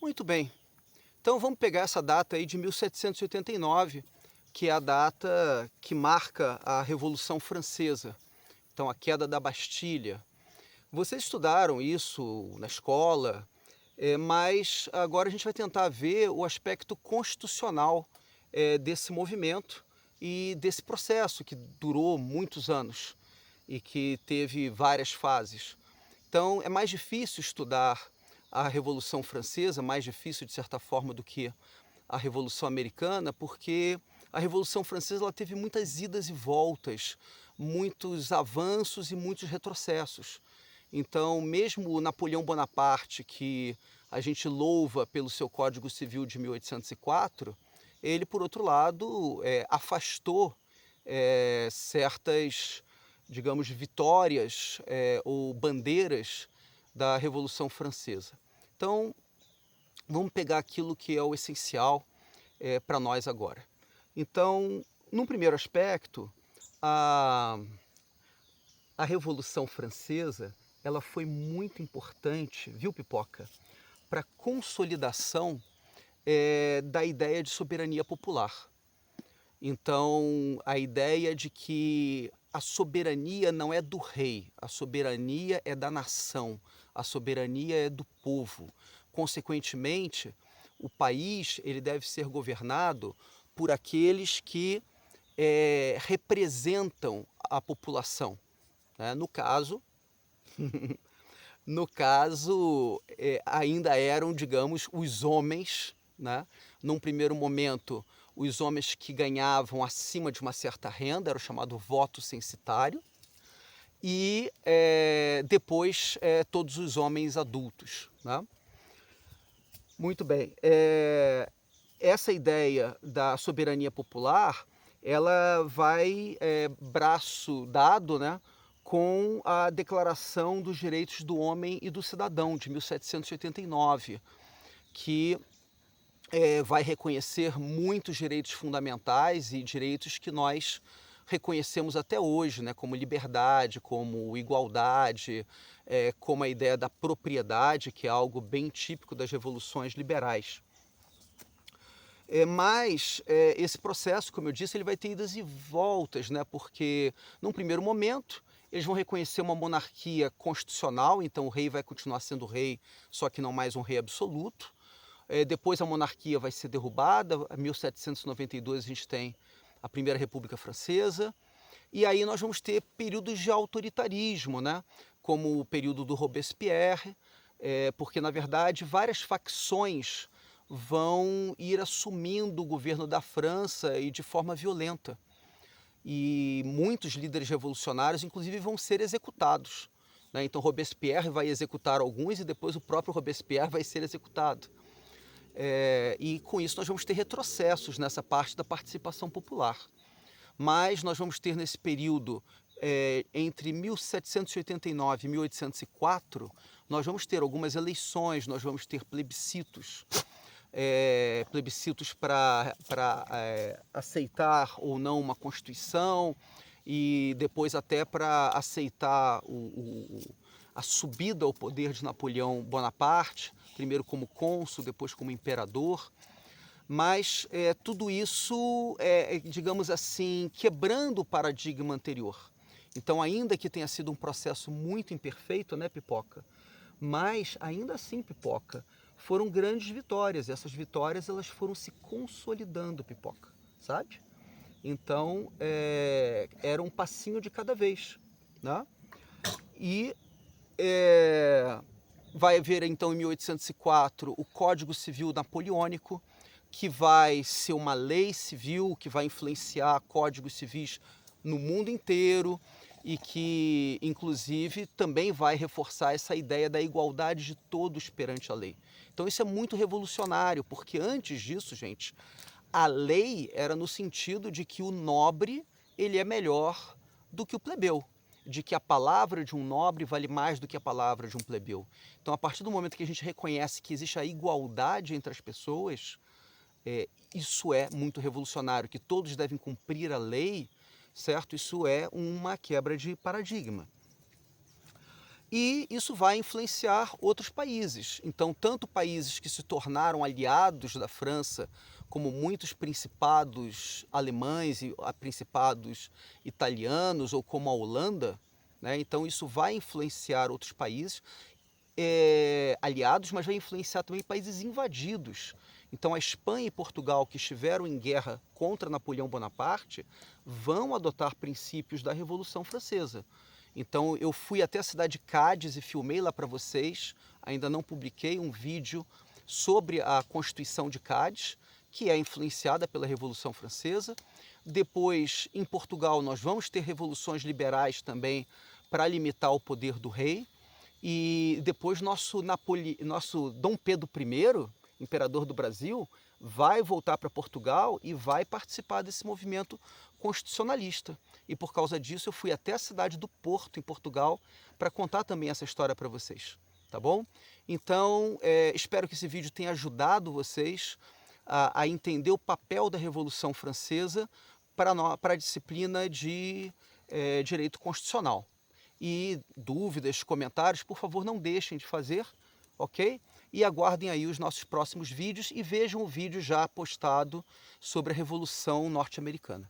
Muito bem. Então vamos pegar essa data aí de 1789, que é a data que marca a Revolução Francesa. Então a queda da Bastilha. Vocês estudaram isso na escola, mas agora a gente vai tentar ver o aspecto constitucional desse movimento e desse processo que durou muitos anos e que teve várias fases. Então é mais difícil estudar a Revolução Francesa, mais difícil de certa forma do que a Revolução Americana, porque a Revolução Francesa ela teve muitas idas e voltas, muitos avanços e muitos retrocessos. Então, mesmo Napoleão Bonaparte, que a gente louva pelo seu Código Civil de 1804, ele, por outro lado, afastou certas, digamos, vitórias ou bandeiras da Revolução Francesa. Então, vamos pegar aquilo que é o essencial para nós agora. Então, num primeiro aspecto, a Revolução Francesa ela foi muito importante, viu, Pipoca, para a consolidação da ideia de soberania popular. Então, a ideia de que a soberania não é do rei, a soberania é da nação, a soberania é do povo. Consequentemente, o país ele deve ser governado por aqueles que representam a população. Né? No caso, ainda eram, digamos, os homens, né? Num primeiro momento, os homens que ganhavam acima de uma certa renda, era o chamado voto censitário, e depois todos os homens adultos. Né? Muito bem. Essa ideia da soberania popular, ela vai braço dado, né, com a Declaração dos Direitos do Homem e do Cidadão, de 1789, que vai reconhecer muitos direitos fundamentais e direitos que nós reconhecemos até hoje, né, como liberdade, como igualdade, como a ideia da propriedade, que é algo bem típico das revoluções liberais. Mas esse processo, como eu disse, ele vai ter idas e voltas, né? Porque num primeiro momento eles vão reconhecer uma monarquia constitucional, então o rei vai continuar sendo rei, só que não mais um rei absoluto. Depois a monarquia vai ser derrubada, em 1792 a gente tem a Primeira República Francesa, e aí nós vamos ter períodos de autoritarismo, né? Como o período do Robespierre, porque na verdade várias facções vão ir assumindo o governo da França e de forma violenta. E muitos líderes revolucionários, inclusive, vão ser executados. Né? Então Robespierre vai executar alguns e depois o próprio Robespierre vai ser executado. E com isso nós vamos ter retrocessos nessa parte da participação popular. Mas nós vamos ter nesse período, entre 1789 e 1804, nós vamos ter algumas eleições, nós vamos ter plebiscitos. Plebiscitos para aceitar ou não uma Constituição e depois até para aceitar a subida ao poder de Napoleão Bonaparte, primeiro como cônsul, depois como imperador. Mas tudo isso, digamos assim, quebrando o paradigma anterior. Então, ainda que tenha sido um processo muito imperfeito, né, Pipoca? Mas, ainda assim, Pipoca, foram grandes vitórias. Essas vitórias elas foram se consolidando, Pipoca, sabe? Então, era um passinho de cada vez. Né? E vai haver, então, em 1804, o Código Civil Napoleônico, que vai ser uma lei civil que vai influenciar códigos civis no mundo inteiro e que, inclusive, também vai reforçar essa ideia da igualdade de todos perante a lei. Então isso é muito revolucionário, porque antes disso, gente, a lei era no sentido de que o nobre ele é melhor do que o plebeu, de que a palavra de um nobre vale mais do que a palavra de um plebeu. Então, a partir do momento que a gente reconhece que existe a igualdade entre as pessoas, isso é muito revolucionário, que todos devem cumprir a lei, certo? Isso é uma quebra de paradigma. E isso vai influenciar outros países. Então, tanto países que se tornaram aliados da França, como muitos principados alemães e principados italianos, ou como a Holanda, né? Então isso vai influenciar outros países aliados, mas vai influenciar também países invadidos. Então a Espanha e Portugal, que estiveram em guerra contra Napoleão Bonaparte, vão adotar princípios da Revolução Francesa. Então eu fui até a cidade de Cádiz e filmei lá para vocês, ainda não publiquei um vídeo sobre a Constituição de Cádiz, que é influenciada pela Revolução Francesa. Depois, em Portugal, nós vamos ter revoluções liberais também para limitar o poder do rei. E depois nosso Dom Pedro I, imperador do Brasil, vai voltar para Portugal e vai participar desse movimento constitucionalista. E por causa disso eu fui até a cidade do Porto, em Portugal, para contar também essa história para vocês, tá bom? Então, espero que esse vídeo tenha ajudado vocês a entender o papel da Revolução Francesa para a disciplina de Direito Constitucional. E dúvidas, comentários, por favor, não deixem de fazer, ok? E aguardem aí os nossos próximos vídeos e vejam o vídeo já postado sobre a Revolução Norte-Americana.